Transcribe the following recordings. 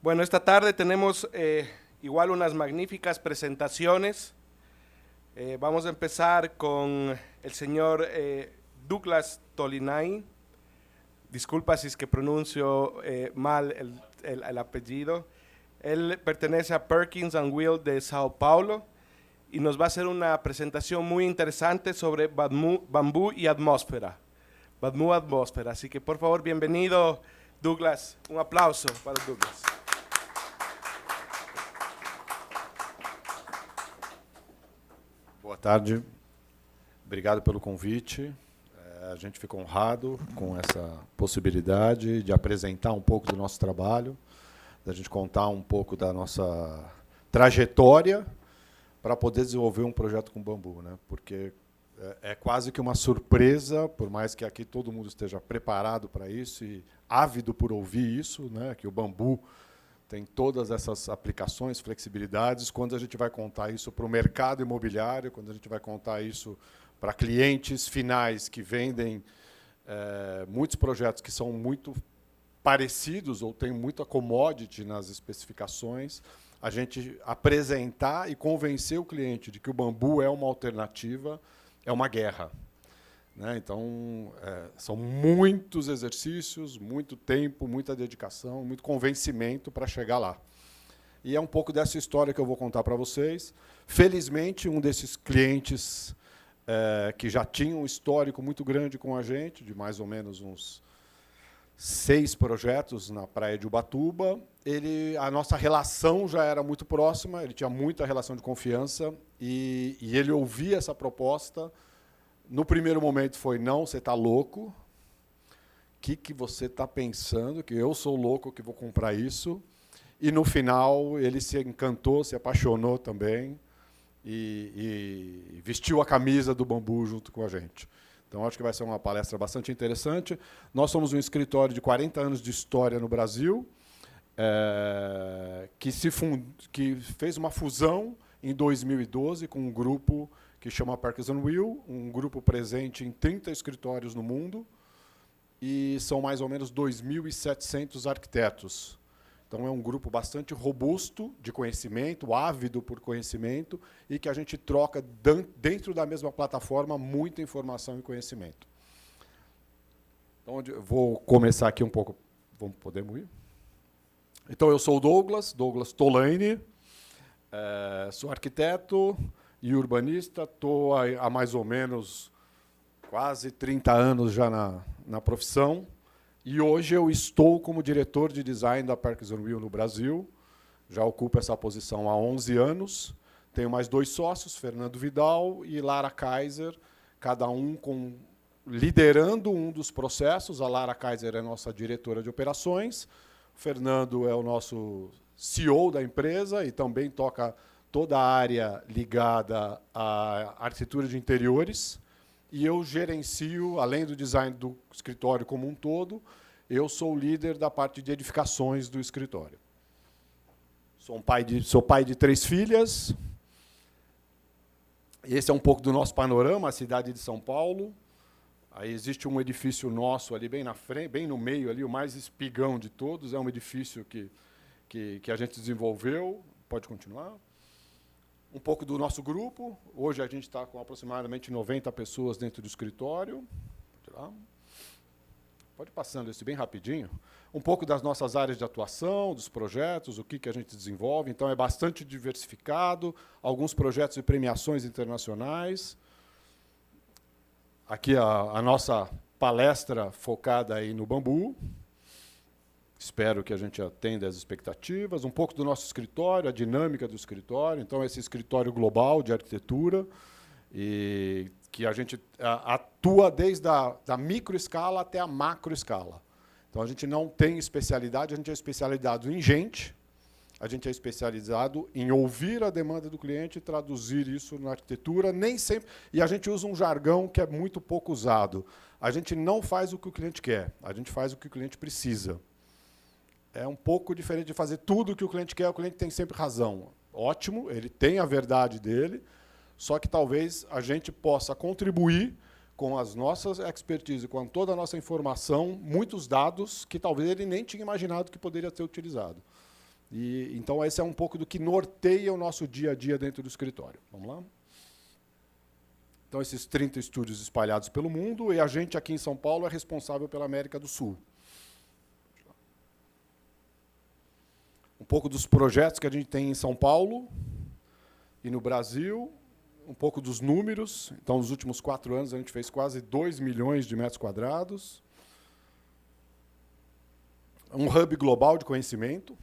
Bueno, esta tarde tenemos igual unas magníficas presentaciones. Vamos a empezar con el señor Douglas Tolinain. Disculpa si es que pronuncio mal el apellido. Él pertenece a Perkins and Will de Sao Paulo y nos va a hacer una presentación muy interesante sobre bambú y atmósfera. Bambú atmósfera. Así que por favor, bienvenido, Douglas. Un aplauso para Douglas. Boa tarde, obrigado pelo convite. A gente fica honrado com essa possibilidade de apresentar um pouco do nosso trabalho, da gente contar um pouco da nossa trajetória para poder desenvolver um projeto com bambu, né? Porque é quase que uma surpresa, por mais que aqui todo mundo esteja preparado para isso e ávido por ouvir isso, né? Que o bambu tem todas essas aplicações, flexibilidades. Quando a gente vai contar isso para o mercado imobiliário, quando a gente vai contar isso para clientes finais que vendem muitos projetos que são muito parecidos ou têm muita commodity nas especificações, a gente apresentar e convencer o cliente de que o bambu é uma alternativa, é uma guerra, né? Então, são muitos exercícios, muito tempo, muita dedicação, muito convencimento para chegar lá. E é um pouco dessa história que eu vou contar para vocês. Felizmente, um desses clientes que já tinha um histórico muito grande com a gente, de mais ou menos uns 6 projetos na praia de Ubatuba, a nossa relação já era muito próxima, ele tinha muita relação de confiança, e ele ouvia essa proposta. No primeiro momento foi, não, você está louco? O que você está pensando? Que eu sou louco que vou comprar isso? E, no final, ele se encantou, se apaixonou também e vestiu a camisa do bambu junto com a gente. Então, acho que vai ser uma palestra bastante interessante. Nós somos um escritório de 40 anos de história no Brasil, que fez uma fusão em 2012 com um grupo que chama Perkins and Will, um grupo presente em 30 escritórios no mundo, e são mais ou menos 2.700 arquitetos. Então, é um grupo bastante robusto de conhecimento, ávido por conhecimento, e que a gente troca, dentro da mesma plataforma, muita informação e conhecimento. Então, eu vou começar aqui um pouco. Podemos ir? Então, eu sou o Douglas Tolinain, sou arquiteto e urbanista, estou há mais ou menos quase 30 anos já na profissão, e hoje eu estou como diretor de design da Perkins and Will no Brasil, já ocupo essa posição há 11 anos, tenho mais 2 sócios, Fernando Vidal e Lara Kaiser, cada um liderando um dos processos. A Lara Kaiser é nossa diretora de operações, o Fernando é o nosso CEO da empresa e também toca toda a área ligada à arquitetura de interiores, e eu gerencio, além do design do escritório como um todo, eu sou o líder da parte de edificações do escritório. Sou pai de 3 filhas. Esse é um pouco do nosso panorama, a cidade de São Paulo. Aí existe um edifício nosso ali bem na frente, bem no meio ali, o mais espigão de todos, é um edifício que a gente desenvolveu. Pode continuar. Um pouco do nosso grupo. Hoje a gente está com aproximadamente 90 pessoas dentro do escritório. Pode ir passando esse bem rapidinho. Um pouco das nossas áreas de atuação, dos projetos, o que a gente desenvolve. Então, é bastante diversificado. Alguns projetos e premiações internacionais. Aqui a nossa palestra focada aí no bambu. Espero que a gente atenda às expectativas. Um pouco do nosso escritório, a dinâmica do escritório. Então, esse escritório global de arquitetura, e que a gente atua desde a microescala até a macroescala. Então, a gente não tem especialidade, a gente é especializado em gente, a gente é especializado em ouvir a demanda do cliente e traduzir isso na arquitetura, nem sempre. E a gente usa um jargão que é muito pouco usado. A gente não faz o que o cliente quer, a gente faz o que o cliente precisa. É um pouco diferente de fazer tudo o que o cliente quer, o cliente tem sempre razão. Ótimo, ele tem a verdade dele, só que talvez a gente possa contribuir com as nossas expertise, com toda a nossa informação, muitos dados que talvez ele nem tinha imaginado que poderia ser utilizado. Então, esse é um pouco do que norteia o nosso dia a dia dentro do escritório. Vamos lá? Então, esses 30 estúdios espalhados pelo mundo, e a gente aqui em São Paulo é responsável pela América do Sul. Um pouco dos projetos que a gente tem em São Paulo e no Brasil, um pouco dos números. Então, nos últimos 4 anos, a gente fez quase 2 milhões de metros quadrados. Um hub global de conhecimento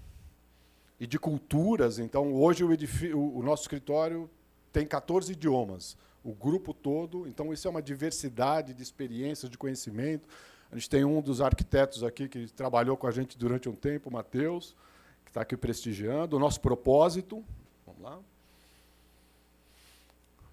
e de culturas. Então, hoje, o nosso escritório tem 14 idiomas, o grupo todo. Então, isso é uma diversidade de experiências, de conhecimento. A gente tem um dos arquitetos aqui que trabalhou com a gente durante um tempo, o Matheus, que está aqui prestigiando. O nosso propósito. Vamos lá.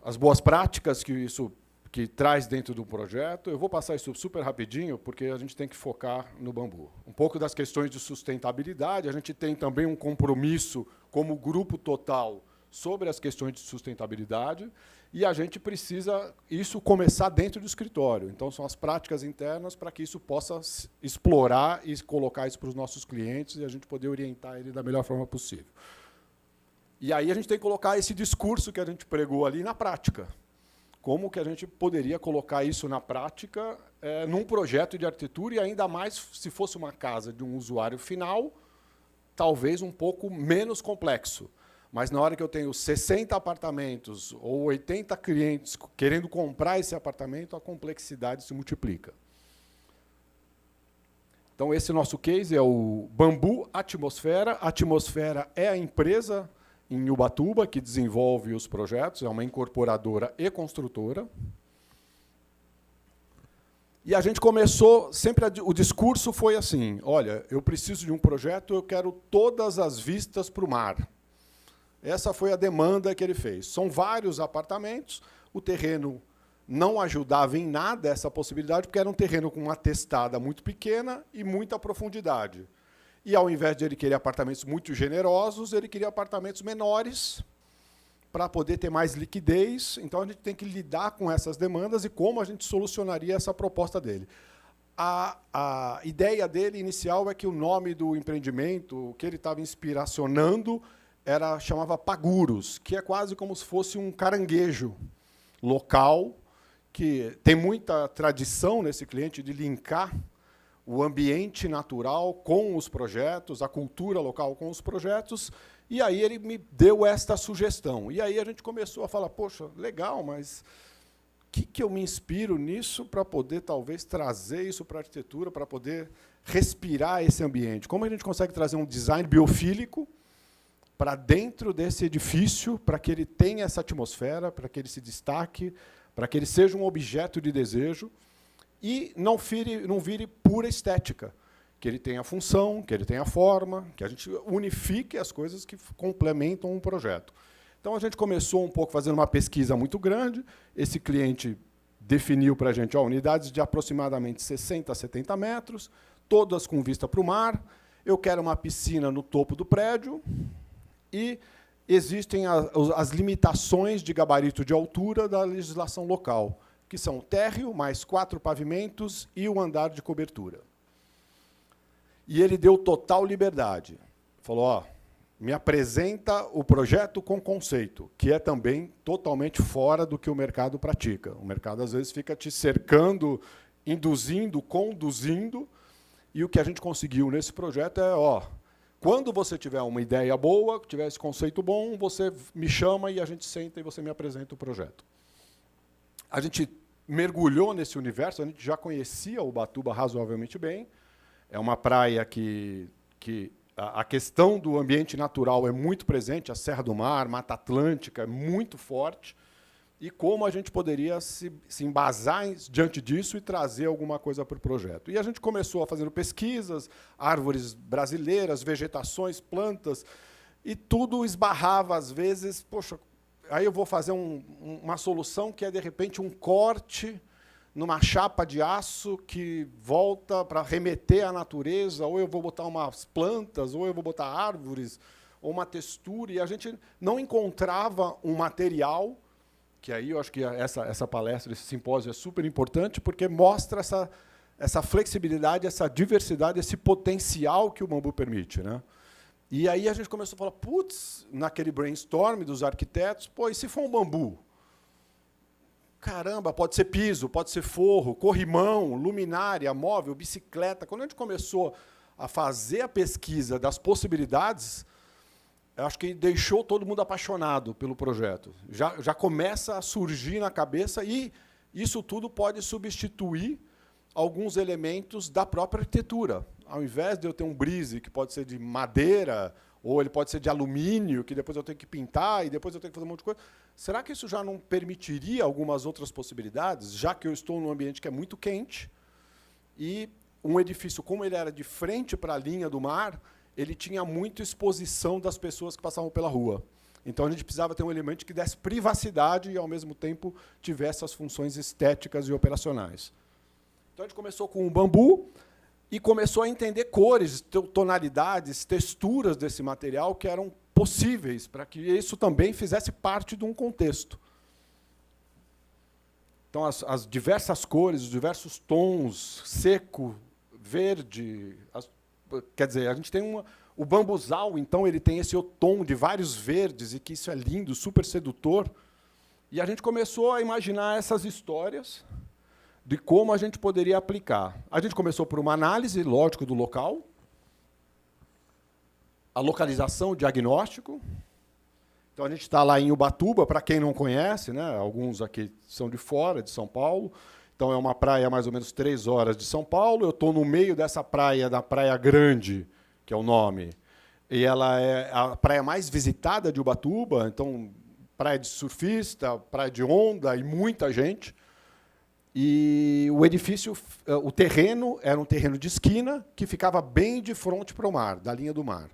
As boas práticas que traz dentro do projeto. Eu vou passar isso super rapidinho, porque a gente tem que focar no bambu. Um pouco das questões de sustentabilidade. A gente tem também um compromisso como grupo total sobre as questões de sustentabilidade, e a gente precisa isso começar dentro do escritório. Então, são as práticas internas para que isso possa explorar e colocar isso para os nossos clientes e a gente poder orientar ele da melhor forma possível. E aí a gente tem que colocar esse discurso que a gente pregou ali na prática. Como que a gente poderia colocar isso na prática num projeto de arquitetura, e ainda mais se fosse uma casa de um usuário final, talvez um pouco menos complexo. Mas na hora que eu tenho 60 apartamentos ou 80 clientes querendo comprar esse apartamento, a complexidade se multiplica. Então, esse nosso case é o Bambu Atmosfera. A Atmosfera é a empresa em Ubatuba que desenvolve os projetos, é uma incorporadora e construtora. E a gente começou, sempre o discurso foi assim, olha, eu preciso de um projeto, eu quero todas as vistas para o mar. Essa foi a demanda que ele fez. São vários apartamentos, o terreno não ajudava em nada essa possibilidade, porque era um terreno com uma testada muito pequena e muita profundidade. E, ao invés de ele querer apartamentos muito generosos, ele queria apartamentos menores para poder ter mais liquidez. Então, a gente tem que lidar com essas demandas e como a gente solucionaria essa proposta dele. A ideia dele inicial é que o nome do empreendimento, o que ele estava inspiracionando, chamava Paguros, que é quase como se fosse um caranguejo local, que tem muita tradição nesse cliente de linkar o ambiente natural com os projetos, a cultura local com os projetos, e aí ele me deu esta sugestão. E aí a gente começou a falar, poxa, legal, mas o que eu me inspiro nisso para poder, talvez, trazer isso para a arquitetura, para poder respirar esse ambiente? Como a gente consegue trazer um design biofílico para dentro desse edifício, para que ele tenha essa atmosfera, para que ele se destaque, para que ele seja um objeto de desejo, e não vire pura estética, que ele tenha função, que ele tenha forma, que a gente unifique as coisas que complementam um projeto. Então, a gente começou um pouco fazendo uma pesquisa muito grande. Esse cliente definiu para a gente unidades de aproximadamente 60 a 70 metros, todas com vista para o mar. Eu quero uma piscina no topo do prédio, e existem as limitações de gabarito de altura da legislação local, que são o térreo, mais 4 pavimentos e o andar de cobertura. E ele deu total liberdade. Falou, ó, me apresenta o projeto com conceito, que é também totalmente fora do que o mercado pratica. O mercado, às vezes, fica te cercando, induzindo, conduzindo, e o que a gente conseguiu nesse projeto é, ó, quando você tiver uma ideia boa, tiver esse conceito bom, você me chama e a gente senta e você me apresenta o projeto. A gente mergulhou nesse universo, a gente já conhecia Ubatuba razoavelmente bem. É uma praia que a questão do ambiente natural é muito presente, a Serra do Mar, Mata Atlântica, é muito forte. E como a gente poderia se embasar diante disso e trazer alguma coisa para o projeto. E a gente começou a fazer pesquisas, árvores brasileiras, vegetações, plantas, e tudo esbarrava, às vezes, poxa, aí eu vou fazer uma solução que é, de repente, um corte numa chapa de aço que volta para remeter à natureza, ou eu vou botar umas plantas, ou eu vou botar árvores, ou uma textura, e a gente não encontrava um material, que aí eu acho que essa palestra, esse simpósio é super importante, porque mostra essa flexibilidade, essa diversidade, esse potencial que o bambu permite, né? E aí a gente começou a falar, putz, naquele brainstorm dos arquitetos, pô, e se for um bambu? Caramba, pode ser piso, pode ser forro, corrimão, luminária, móvel, bicicleta. Quando a gente começou a fazer a pesquisa das possibilidades, eu acho que deixou todo mundo apaixonado pelo projeto. Já começa a surgir na cabeça, e isso tudo pode substituir alguns elementos da própria arquitetura. Ao invés de eu ter um brise que pode ser de madeira, ou ele pode ser de alumínio, que depois eu tenho que pintar, e depois eu tenho que fazer um monte de coisa, será que isso já não permitiria algumas outras possibilidades, já que eu estou num ambiente que é muito quente, e um edifício, como ele era de frente para a linha do mar, ele tinha muita exposição das pessoas que passavam pela rua. Então, a gente precisava ter um elemento que desse privacidade e, ao mesmo tempo, tivesse as funções estéticas e operacionais. Então, a gente começou com o bambu e começou a entender cores, tonalidades, texturas desse material que eram possíveis para que isso também fizesse parte de um contexto. Então, as diversas cores, os diversos tons, seco, verde, quer dizer, a gente tem o bambuzal, então, ele tem esse tom de vários verdes, e que isso é lindo, super sedutor. E a gente começou a imaginar essas histórias de como a gente poderia aplicar. A gente começou por uma análise, lógico, do local, a localização, o diagnóstico. Então, a gente está lá em Ubatuba, para quem não conhece, né? Alguns aqui são de fora, de São Paulo. Então, é uma praia a mais ou menos 3 horas de São Paulo. Eu estou no meio dessa praia, da Praia Grande, que é o nome, e ela é a praia mais visitada de Ubatuba, então, praia de surfista, praia de onda, e muita gente. E o edifício, o terreno, era um terreno de esquina que ficava bem de frente para o mar, da linha do mar.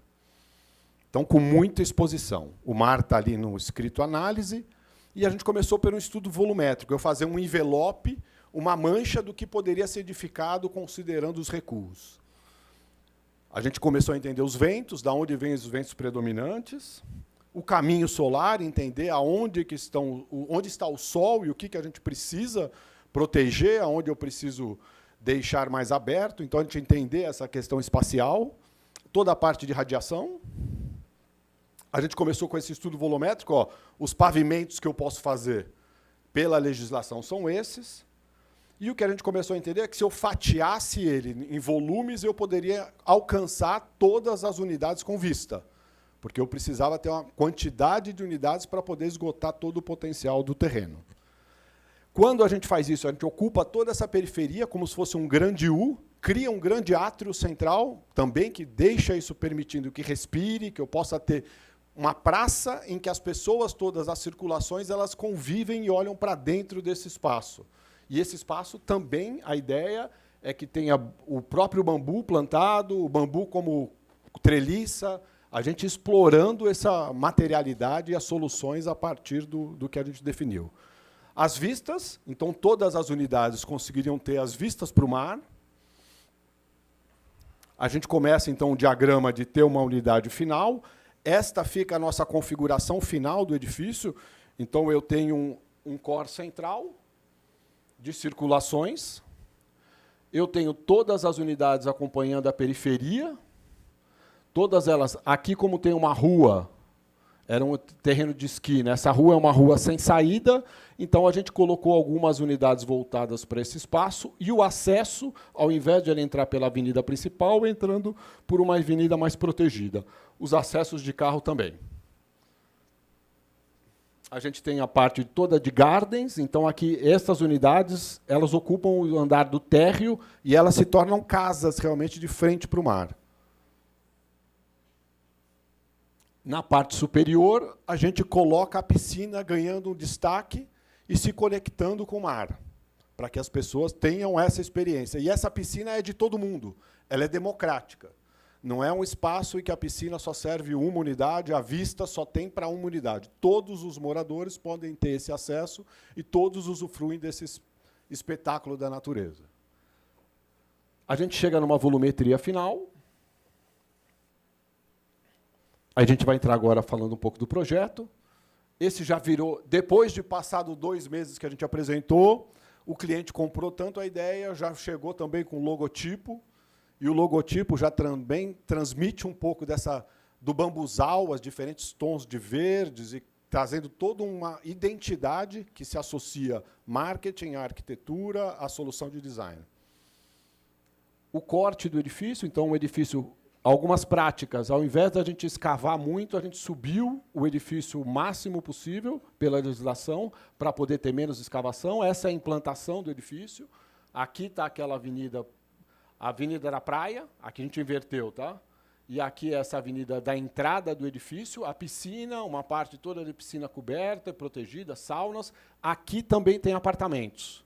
Então, com muita exposição. O mar está ali no escrito análise, e a gente começou por um estudo volumétrico, eu fazer um envelope, uma mancha do que poderia ser edificado considerando os recuos. A gente começou a entender os ventos, da onde vêm os ventos predominantes, o caminho solar, entender aonde que onde está o sol e o que a gente precisa proteger, aonde eu preciso deixar mais aberto. Então, a gente entender essa questão espacial, toda a parte de radiação. A gente começou com esse estudo volumétrico. Ó, os pavimentos que eu posso fazer pela legislação são esses. E o que a gente começou a entender é que, se eu fatiasse ele em volumes, eu poderia alcançar todas as unidades com vista, porque eu precisava ter uma quantidade de unidades para poder esgotar todo o potencial do terreno. Quando a gente faz isso, a gente ocupa toda essa periferia como se fosse um grande U, cria um grande átrio central, também, que deixa isso permitindo que respire, que eu possa ter uma praça em que as pessoas todas, as circulações, elas convivem e olham para dentro desse espaço. E esse espaço também, a ideia é que tenha o próprio bambu plantado, o bambu como treliça, a gente explorando essa materialidade e as soluções a partir do que a gente definiu. As vistas, então, todas as unidades conseguiriam ter as vistas para o mar. A gente começa, então, o diagrama de ter uma unidade final. Esta fica a nossa configuração final do edifício. Então, eu tenho um core central de circulações. Eu tenho todas as unidades acompanhando a periferia. Todas elas, aqui, como tem uma rua, era um terreno de esquina. Essa rua é uma rua sem saída, então a gente colocou algumas unidades voltadas para esse espaço, e o acesso, ao invés de ele entrar pela avenida principal, entrando por uma avenida mais protegida. Os acessos de carro também. A gente tem a parte toda de gardens, então aqui essas unidades, elas ocupam o andar do térreo e elas se tornam casas realmente de frente para o mar. Na parte superior, a gente coloca a piscina ganhando um destaque e se conectando com o mar, para que as pessoas tenham essa experiência. E essa piscina é de todo mundo, ela é democrática. Não é um espaço em que a piscina só serve uma unidade, a vista só tem para uma unidade. Todos os moradores podem ter esse acesso e todos usufruem desse espetáculo da natureza. A gente chega numa volumetria final. A gente vai entrar agora falando um pouco do projeto. Esse já virou, depois de passado 2 meses que a gente apresentou, o cliente comprou tanto a ideia, já chegou também com o logotipo, e o logotipo já também transmite um pouco dessa do bambuzal, as diferentes tons de verdes, e trazendo toda uma identidade que se associa marketing, à arquitetura, à solução de design. O corte do edifício, então, o edifício, algumas práticas, ao invés da gente escavar muito, a gente subiu o edifício o máximo possível pela legislação para poder ter menos escavação. Essa é a implantação do edifício. Aqui está aquela avenida, a Avenida da Praia, aqui a gente inverteu, tá? E aqui é essa avenida da entrada do edifício, a piscina, uma parte toda de piscina coberta, protegida, saunas. Aqui também tem apartamentos.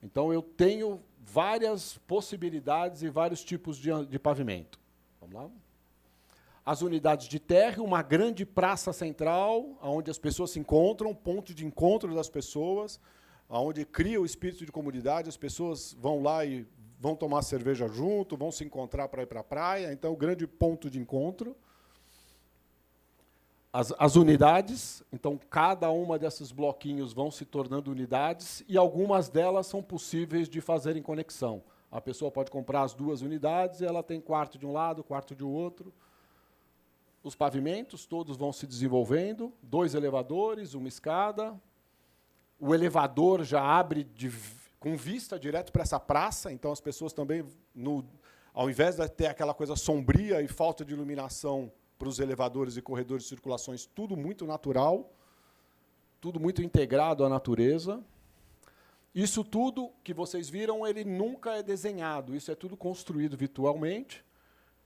Então, eu tenho várias possibilidades e vários tipos de pavimento. Vamos lá? As unidades de térreo, uma grande praça central, onde as pessoas se encontram, ponto de encontro das pessoas, onde cria o espírito de comunidade, as pessoas vão lá e vão tomar cerveja junto, vão se encontrar para ir para a praia. Então, o grande ponto de encontro. As unidades, então, cada uma desses bloquinhos vão se tornando unidades, e algumas delas são possíveis de fazerem conexão. A pessoa pode comprar as 2 unidades, e ela tem quarto de um lado, quarto de outro. Os pavimentos, todos vão se desenvolvendo, 2 elevadores, uma escada. O elevador já abre com vista direto para essa praça, então as pessoas também, ao invés de ter aquela coisa sombria e falta de iluminação para os elevadores e corredores de circulações, tudo muito natural, tudo muito integrado à natureza. Isso tudo que vocês viram, ele nunca é desenhado, isso é tudo construído virtualmente.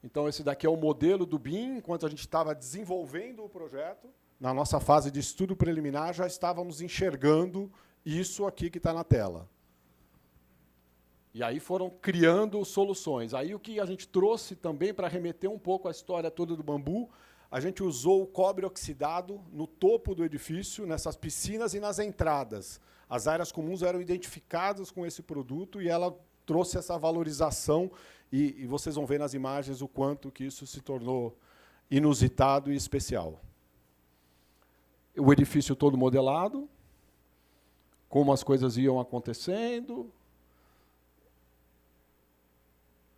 Então, esse daqui é o modelo do BIM, enquanto a gente estava desenvolvendo o projeto. Na nossa fase de estudo preliminar, já estávamos enxergando isso aqui que está na tela. E aí foram criando soluções. Aí o que a gente trouxe também para remeter um pouco à história toda do bambu, a gente usou o cobre oxidado no topo do edifício, nessas piscinas e nas entradas. As áreas comuns eram identificadas com esse produto e ela trouxe essa valorização, e vocês vão ver nas imagens o quanto que isso se tornou inusitado e especial. O edifício todo modelado, como as coisas iam acontecendo,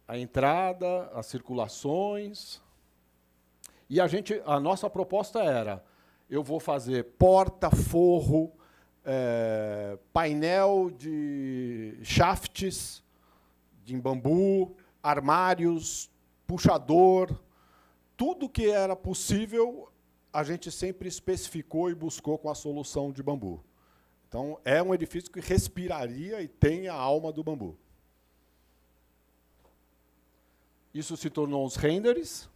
a entrada, as circulações. E a nossa proposta era, eu vou fazer porta, forro, painel de shafts em bambu, armários, puxador, tudo que era possível, a gente sempre especificou e buscou com a solução de bambu. Então, é um edifício que respiraria e tem a alma do bambu. Isso se tornou os renders.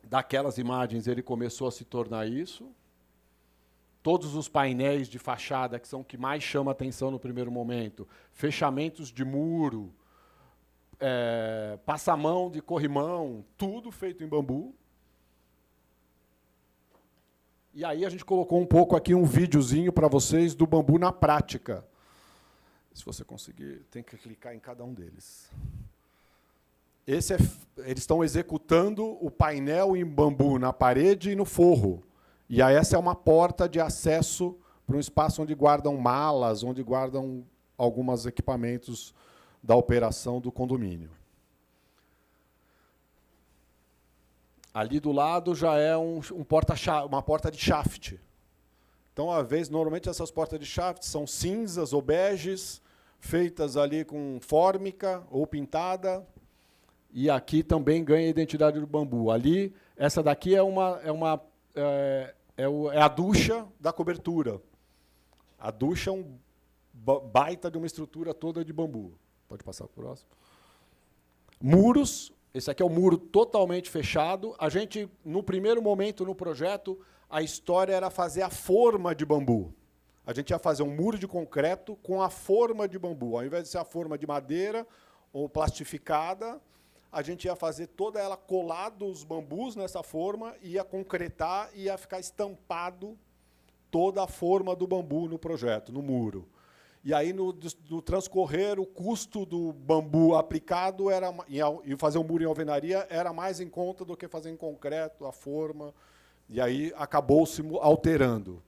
Daquelas imagens, ele começou a se tornar isso. Todos os painéis de fachada, que são o que mais chama a atenção no primeiro momento, fechamentos de muro, passamão de corrimão, tudo feito em bambu. E aí a gente colocou um pouco aqui um videozinho para vocês do bambu na prática. Se você conseguir, tem que clicar em cada um deles. Eles estão executando o painel em bambu na parede e no forro. E aí essa é uma porta de acesso para um espaço onde guardam malas, onde guardam alguns equipamentos da operação do condomínio. Ali do lado já é uma porta de shaft. Então, normalmente essas portas de shaft são cinzas ou beges, feitas ali com fórmica ou pintada. E aqui também ganha a identidade do bambu. Ali, essa daqui é a ducha da cobertura. A ducha é um baita de uma estrutura toda de bambu. Pode passar para o próximo. Muros. Esse aqui é um muro totalmente fechado. A gente, no primeiro momento no projeto, a história era fazer a forma de bambu. A gente ia fazer um muro de concreto com a forma de bambu. Ao invés de ser a forma de madeira ou plastificada, a gente ia fazer toda ela colada os bambus nessa forma, ia concretar e ia ficar estampado toda a forma do bambu no projeto, no muro. E aí, no transcorrer, o custo do bambu aplicado e fazer um muro em alvenaria era mais em conta do que fazer em concreto a forma. E aí acabou se alterando.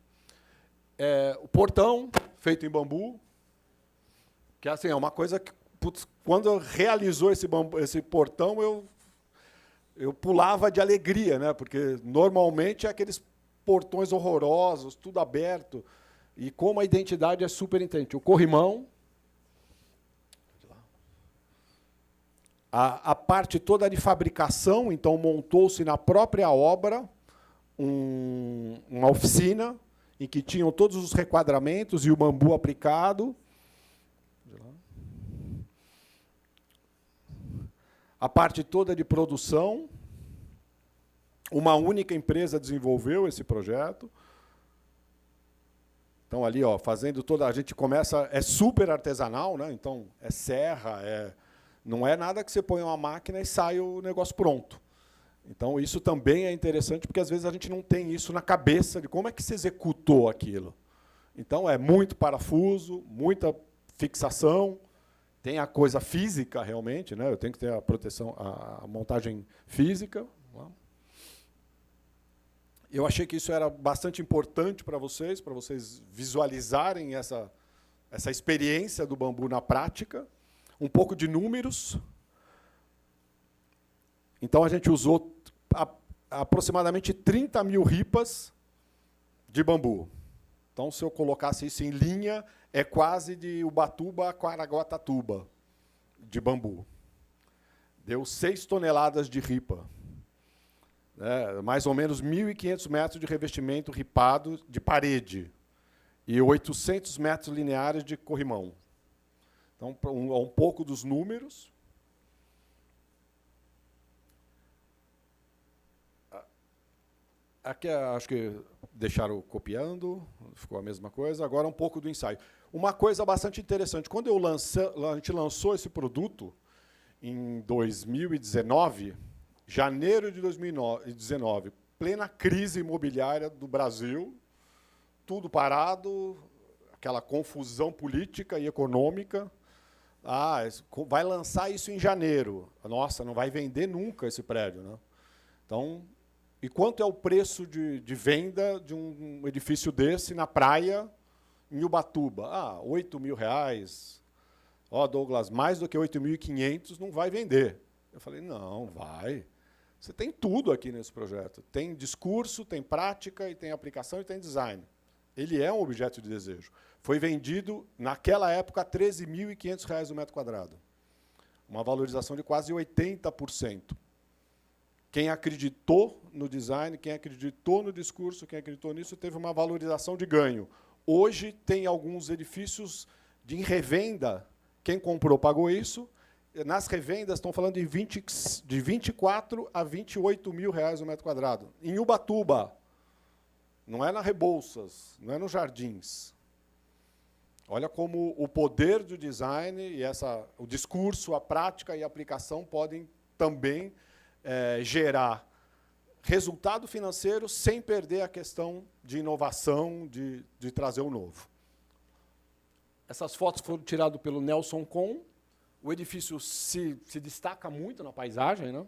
O portão, feito em bambu, que assim, é uma coisa que, putz, quando realizou esse portão, eu pulava de alegria, né? Porque normalmente é aqueles portões horrorosos, tudo aberto, e como a identidade é super intensa. O corrimão, a parte toda de fabricação, então montou-se na própria obra uma oficina em que tinham todos os requadramentos e o bambu aplicado. A parte toda de produção, uma única empresa desenvolveu esse projeto. Então, ali, ó, fazendo toda... A gente começa... É super artesanal, né? Então, é serra, não é nada que você põe uma máquina e sai o negócio pronto. Então, isso também é interessante, porque, às vezes, a gente não tem isso na cabeça de como é que se executou aquilo. Então, é muito parafuso, muita fixação, tem a coisa física, realmente, né? Eu tenho que ter a proteção, a montagem física. Eu achei que isso era bastante importante para vocês visualizarem essa experiência do bambu na prática. Um pouco de números. Então, a gente usou aproximadamente 30 mil ripas de bambu. Então, se eu colocasse isso em linha, é quase de Ubatuba a Caraguatatuba, de bambu. Deu 6 toneladas de ripa. Mais ou menos 1.500 metros de revestimento ripado de parede e 800 metros lineares de corrimão. Então, um pouco dos números. Aqui, acho que deixaram copiando, ficou a mesma coisa. Agora, um pouco do ensaio. Uma coisa bastante interessante. Quando a gente lançou esse produto, em 2019, janeiro de 2019, plena crise imobiliária do Brasil, tudo parado, aquela confusão política e econômica. Vai lançar isso em janeiro. Nossa, não vai vender nunca esse prédio, né? Então, e quanto é o preço de venda de um edifício desse na praia, em Ubatuba? R$8.000. Douglas, mais do que 8.500 não vai vender. Eu falei, não, vai. Você tem tudo aqui nesse projeto. Tem discurso, tem prática, e tem aplicação, e tem design. Ele é um objeto de desejo. Foi vendido, naquela época, a R$13.500 o metro quadrado. Uma valorização de quase 80%. Quem acreditou no design, quem acreditou no discurso, quem acreditou nisso, teve uma valorização de ganho. Hoje, tem alguns edifícios de revenda. Quem comprou pagou isso. Nas revendas, estão falando de 24 a 28 mil reais o metro quadrado. Em Ubatuba. Não é na Rebouças, não é nos Jardins. Olha como o poder do design e o discurso, a prática e a aplicação podem também gerar resultado financeiro sem perder a questão de inovação, de trazer o novo. Essas fotos foram tiradas pelo Nelson Con. O edifício se destaca muito na paisagem, né?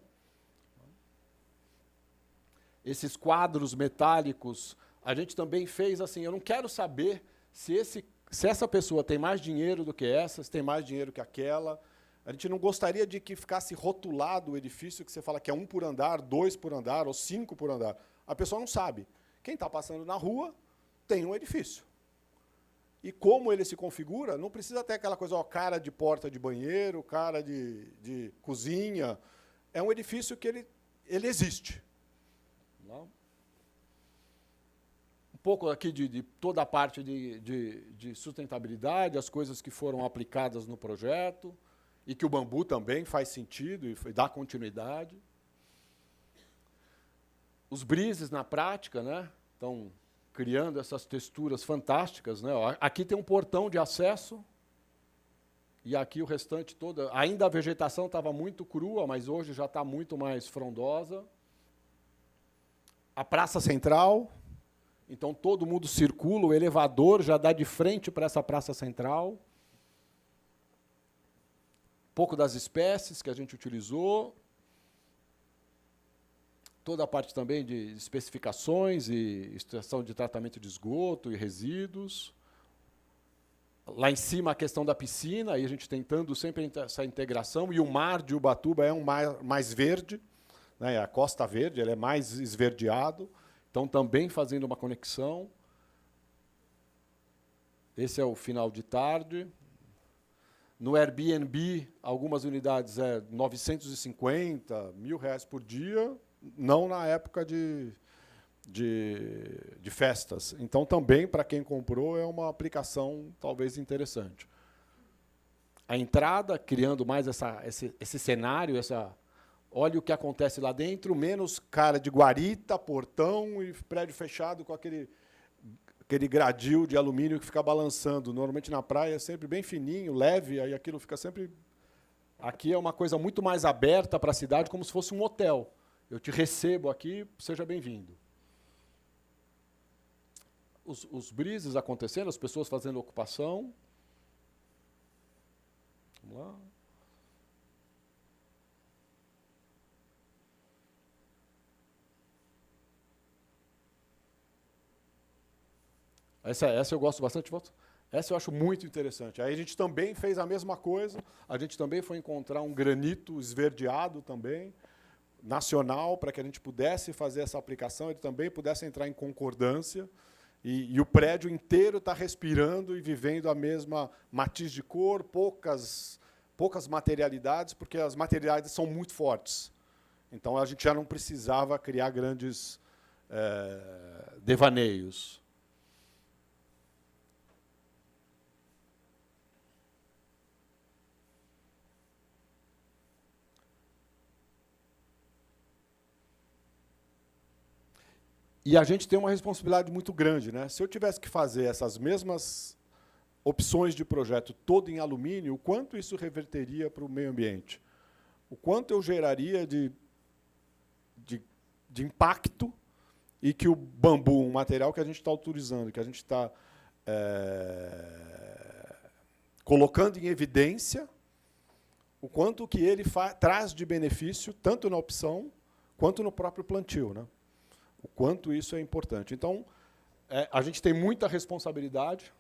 Esses quadros metálicos, a gente também fez assim, eu não quero saber se essa pessoa tem mais dinheiro do que essa, se tem mais dinheiro que aquela. A gente não gostaria de que ficasse rotulado o edifício, que você fala que é 1 por andar, 2 por andar ou 5 por andar. A pessoa não sabe. Quem está passando na rua tem um edifício. E como ele se configura, não precisa ter aquela coisa, cara de porta de banheiro, cara de cozinha. É um edifício que ele existe. Não? Um pouco aqui de toda a parte de sustentabilidade, as coisas que foram aplicadas no projeto, e que o bambu também faz sentido e dá continuidade. Os brises na prática, né? Então, criando essas texturas fantásticas, né? Aqui tem um portão de acesso, e aqui o restante todo. Ainda a vegetação estava muito crua, mas hoje já está muito mais frondosa. A praça central, então todo mundo circula, o elevador já dá de frente para essa praça central. Um pouco das espécies que a gente utilizou. Toda a parte também de especificações e estação de tratamento de esgoto e resíduos. Lá em cima, a questão da piscina, aí a gente tentando sempre essa integração, e o mar de Ubatuba é um mar mais verde, né? A Costa Verde ele é mais esverdeado, então também fazendo uma conexão. Esse é o final de tarde. No Airbnb, algumas unidades é 950, R$1.000 por dia, não na época de festas. Então, também, para quem comprou, é uma aplicação talvez interessante. A entrada, criando mais esse cenário, olha o que acontece lá dentro, menos cara de guarita, portão e prédio fechado com aquele gradil de alumínio que fica balançando. Normalmente na praia é sempre bem fininho, leve, aí aquilo fica sempre... Aqui é uma coisa muito mais aberta para a cidade, como se fosse um hotel. Eu te recebo aqui, seja bem-vindo. Os brises acontecendo, as pessoas fazendo ocupação. Vamos lá. Essa eu gosto bastante. Essa eu acho muito interessante. Aí a gente também fez a mesma coisa. A gente também foi encontrar um granito esverdeado também, nacional, para que a gente pudesse fazer essa aplicação, ele também pudesse entrar em concordância. E o prédio inteiro está respirando e vivendo a mesma matiz de cor, poucas materialidades, porque as materialidades são muito fortes. Então, a gente já não precisava criar grandes devaneios. E a gente tem uma responsabilidade muito grande, né? Se eu tivesse que fazer essas mesmas opções de projeto todo em alumínio, o quanto isso reverteria para o meio ambiente? O quanto eu geraria de impacto e que o bambu, um material que a gente está autorizando, que a gente está colocando em evidência, o quanto que ele traz de benefício, tanto na opção quanto no próprio plantio, né? O quanto isso é importante. Então, a gente tem muita responsabilidade,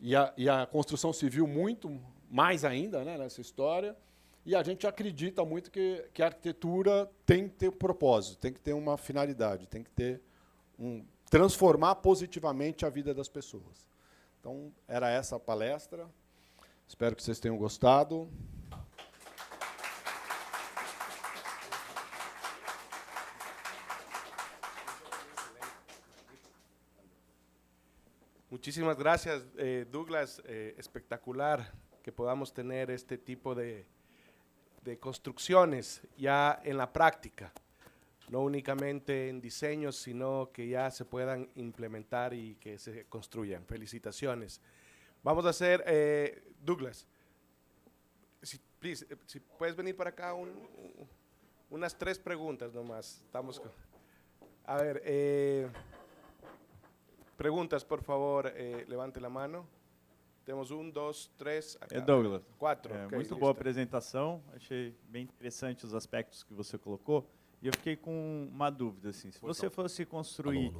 e a construção civil muito mais ainda, né, nessa história, e a gente acredita muito que a arquitetura tem que ter um propósito, tem que ter uma finalidade, tem que ter transformar positivamente a vida das pessoas. Então, era essa a palestra. Espero que vocês tenham gostado. Muchísimas gracias, Douglas. Espectacular que podamos tener este tipo de construcciones ya en la práctica, no únicamente en diseños, sino que ya se puedan implementar y que se construyan. Felicitaciones. Vamos a hacer, Douglas, si puedes venir para acá unas 3 preguntas nomás. Estamos a ver, preguntas, por favor, levante la mano. Temos 1, 2, 3, Douglas. 4. Muito boa apresentação, achei bem interessante os aspectos que você colocou. E eu fiquei com uma dúvida, assim, se você fosse construir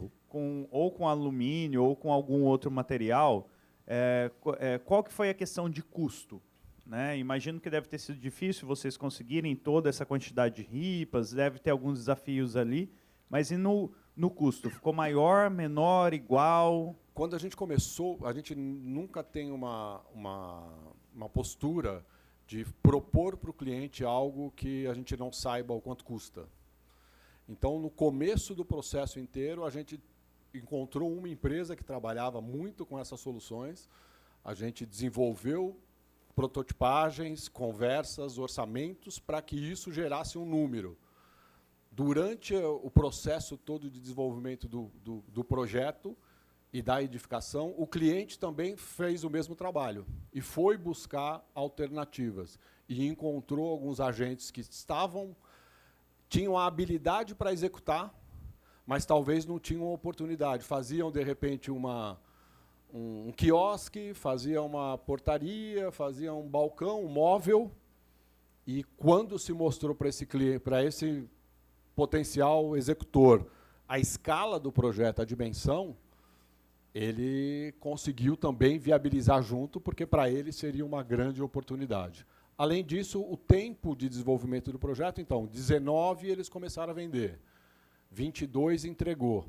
ou com alumínio ou com algum outro material, qual que foi a questão de custo? Né? Imagino que deve ter sido difícil vocês conseguirem toda essa quantidade de ripas, deve ter alguns desafios ali, mas e no custo? Ficou maior, menor, igual? Quando a gente começou, a gente nunca tem uma postura de propor para o cliente algo que a gente não saiba o quanto custa. Então, no começo do processo inteiro, a gente encontrou uma empresa que trabalhava muito com essas soluções. A gente desenvolveu prototipagens, conversas, orçamentos, para que isso gerasse um número. Durante o processo todo de desenvolvimento do projeto e da edificação, o cliente também fez o mesmo trabalho e foi buscar alternativas e encontrou alguns agentes que tinham a habilidade para executar, mas talvez não tinham oportunidade. Faziam, de repente, um quiosque, faziam uma portaria, faziam um balcão, um móvel, e quando se mostrou para esse cliente, para esse potencial executor, a escala do projeto, a dimensão, ele conseguiu também viabilizar junto, porque para ele seria uma grande oportunidade. Além disso, o tempo de desenvolvimento do projeto, então, 19 eles começaram a vender, 22 entregou.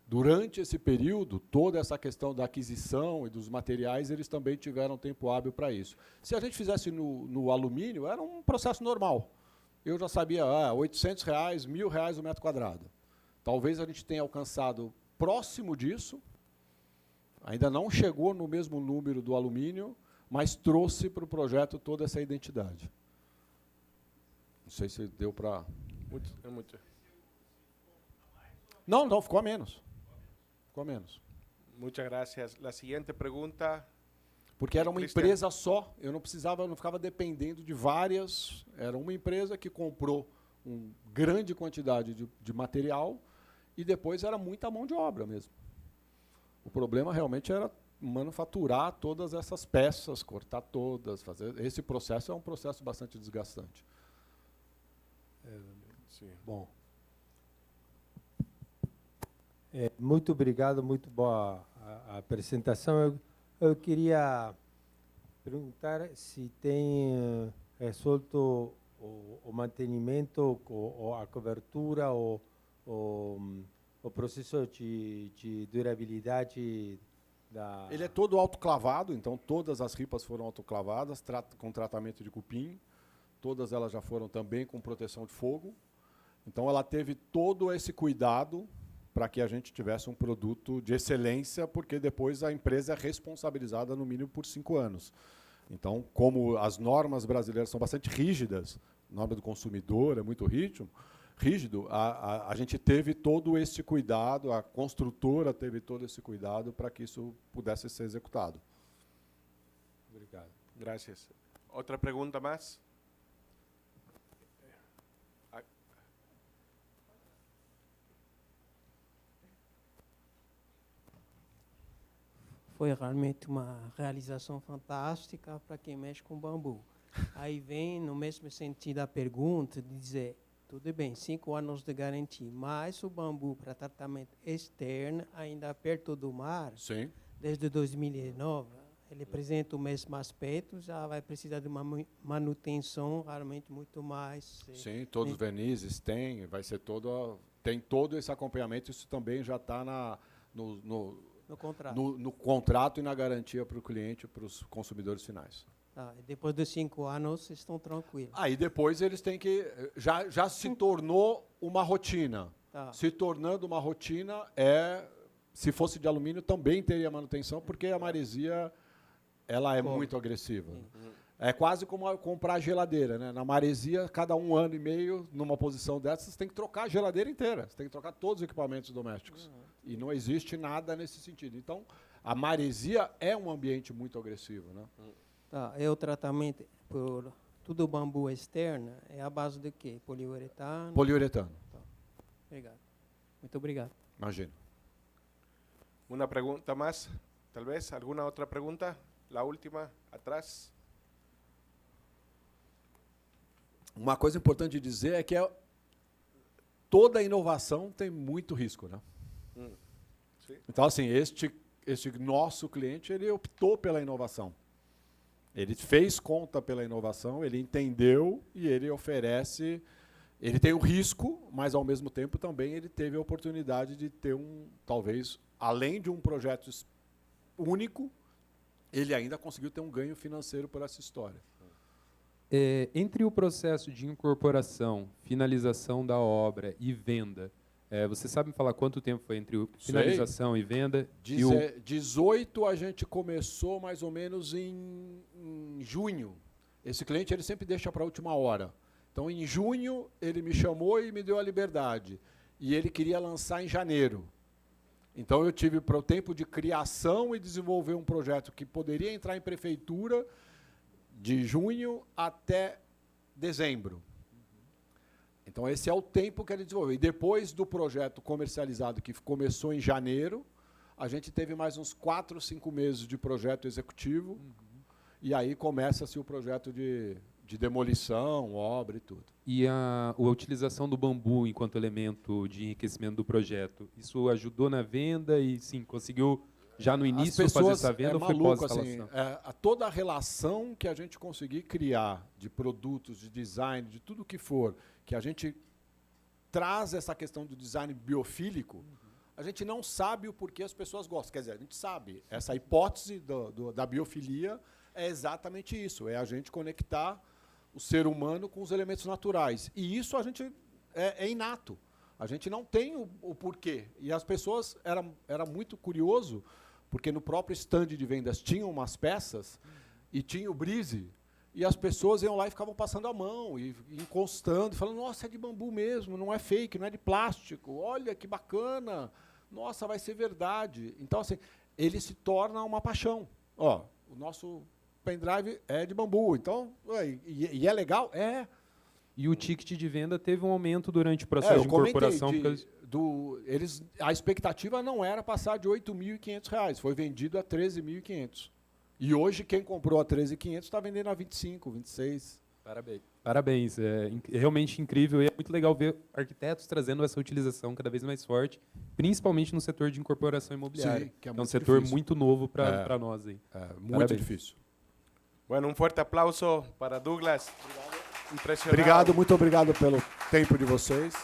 Durante esse período, toda essa questão da aquisição e dos materiais, eles também tiveram tempo hábil para isso. Se a gente fizesse no alumínio, era um processo normal. Eu já sabia, R$800, R$1.000 o metro quadrado. Talvez a gente tenha alcançado próximo disso, ainda não chegou no mesmo número do alumínio, mas trouxe para o projeto toda essa identidade. Não sei se deu para... Muito. Não, ficou a menos. Ficou a menos. Muchas gracias. La siguiente pregunta. Porque era uma Cristian. empresa só, eu não ficava dependendo de várias. Era uma empresa que comprou uma grande quantidade de material e depois era muita mão de obra mesmo. O problema realmente era manufaturar todas essas peças, cortar todas, fazer. Esse processo é um processo bastante desgastante. Sim. Bom. Muito obrigado, muito boa a apresentação. Eu queria perguntar se tem resolto o mantenimento, a cobertura, o processo de durabilidade da... Ele é todo autoclavado, então todas as ripas foram autoclavadas, com tratamento de cupim. Todas elas já foram também com proteção de fogo. Então ela teve todo esse cuidado para que a gente tivesse um produto de excelência, porque depois a empresa é responsabilizada no mínimo por 5 anos. Então, como as normas brasileiras são bastante rígidas, a norma do consumidor é muito rígido, a gente teve todo esse cuidado, a construtora teve todo esse cuidado para que isso pudesse ser executado. Obrigado. Gracias. Outra pergunta mais? Foi realmente uma realização fantástica para quem mexe com bambu. Aí vem, no mesmo sentido, a pergunta de dizer, tudo bem, 5 anos de garantia, mas o bambu para tratamento externo, ainda perto do mar, Sim. desde 2009, ele apresenta o mesmo aspecto, já vai precisar de uma manutenção realmente muito mais... Sim, todos os vernizes têm, vai ser tem todo esse acompanhamento, isso também já está no contrato. No contrato e na garantia para o cliente e para os consumidores finais. Tá, depois dos 5 anos, vocês estão tranquilos. Aí depois eles têm que... Já se tornou uma rotina. Tá. Se tornando uma rotina, se fosse de alumínio, também teria manutenção, porque a maresia ela é muito agressiva. É quase como comprar geladeira, né? Na maresia, cada 1 ano e meio, numa posição dessas, você tem que trocar a geladeira inteira. Você tem que trocar todos os equipamentos domésticos. E não existe nada nesse sentido. Então, a maresia é um ambiente muito agressivo, né? Tá, o tratamento por tudo bambu externo é a base de quê? Poliuretano? Poliuretano. Tá. Obrigado. Muito obrigado. Imagina. Uma pergunta mais? Talvez? Alguma outra pergunta? A última, atrás. Uma coisa importante de dizer é que toda inovação tem muito risco, né? Então, assim, este nosso cliente, ele optou pela inovação. Ele fez conta pela inovação, ele entendeu e ele oferece... Ele tem o risco, mas, ao mesmo tempo, também ele teve a oportunidade de ter talvez, além de um projeto único, ele ainda conseguiu ter um ganho financeiro por essa história. Entre o processo de incorporação, finalização da obra e venda, você sabe me falar quanto tempo foi entre finalização e venda? 18 a gente começou mais ou menos em junho. Esse cliente ele sempre deixa para a última hora. Então, em junho, ele me chamou e me deu a liberdade. E ele queria lançar em janeiro. Então, eu tive para o tempo de criação e desenvolver um projeto que poderia entrar em prefeitura de junho até dezembro. Então, esse é o tempo que ele desenvolveu. E depois do projeto comercializado, que começou em janeiro, a gente teve mais uns 4 ou 5 meses de projeto executivo, e aí começa-se o projeto de demolição, obra e tudo. E a utilização do bambu enquanto elemento de enriquecimento do projeto, isso ajudou na venda e, sim, conseguiu já no início fazer essa venda ou foi pós-instalação? Assim, toda a relação que a gente conseguir criar de produtos, de design, de tudo que for, que a gente traz essa questão do design biofílico, a gente não sabe o porquê as pessoas gostam. Quer dizer, a gente sabe. Essa hipótese da biofilia é exatamente isso. É a gente conectar o ser humano com os elementos naturais. E isso a gente é inato. A gente não tem o porquê. E as pessoas... Era muito curioso, porque no próprio stand de vendas tinham umas peças e tinha o brise, e as pessoas iam lá e ficavam passando a mão, e encostando, falando, nossa, é de bambu mesmo, não é fake, não é de plástico, olha que bacana, nossa, vai ser verdade. Então, assim, ele se torna uma paixão. Ó, o nosso pendrive é de bambu, então, e é legal? É. E o ticket de venda teve um aumento durante o processo de incorporação? A expectativa não era passar de R$ 8.500, foi vendido a R$ 13.500. E hoje, quem comprou a 13.500 está vendendo a 25, 26. Parabéns. Parabéns. É realmente incrível e é muito legal ver arquitetos trazendo essa utilização cada vez mais forte, principalmente no setor de incorporação imobiliária. Sim, que é um setor difícil. muito novo para nós. Aí. Muito Parabéns. difícil. Bueno, forte aplauso para Douglas. Impressionante. Obrigado, muito obrigado pelo tempo de vocês.